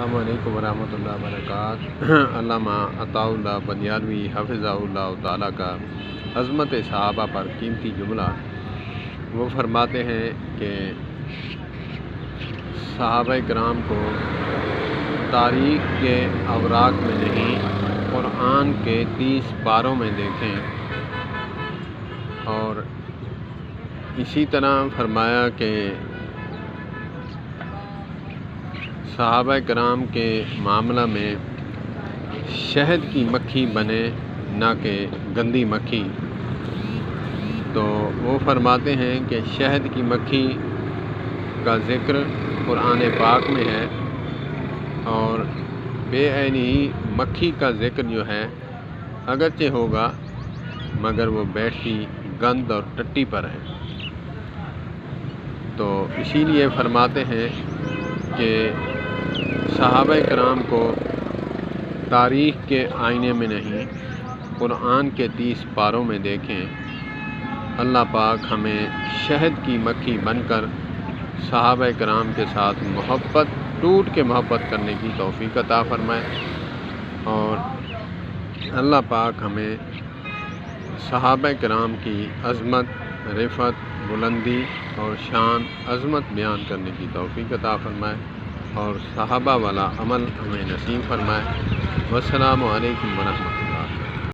السلام علیکم ورحمۃ اللہ وبرکاتہ۔ علامہ عطاء اللہ بنیالوی حفظہ اللہ تعالیٰ کا عظمت صحابہ پر قیمتی جملہ۔ وہ فرماتے ہیں کہ صحابہ کرام کو تاریخ کے اوراق میں نہیں، قرآن کے 30 پاروں میں دیکھیں۔ اور اسی طرح فرمایا کہ صحابہ کرام کے معاملہ میں شہد کی مکھی بنے نہ کہ گندی مکھی۔ تو وہ فرماتے ہیں کہ شہد کی مکھی کا ذکر قرآن پاک میں ہے، اور بے عینی مکھی کا ذکر جو ہے اگرچہ ہوگا مگر وہ بیٹھتی گند اور ٹٹی پر ہے۔ تو اسی لیے فرماتے ہیں کہ صحابہ کرام کو تاریخ کے آئینے میں نہیں، قرآن کے 30 پاروں میں دیکھیں۔ اللہ پاک ہمیں شہد کی مکھی بن کر صحابہ کرام کے ساتھ ٹوٹ کے محبت کرنے کی توفیق عطا فرمائے، اور اللہ پاک ہمیں صحابہ کرام کی عظمت، رفعت، بلندی اور شان عظمت بیان کرنے کی توفیق عطا فرمائے، اور صحابہ والا عمل ہمیں نصیب فرمائے۔ والسلام علیکم ورحمۃ اللہ۔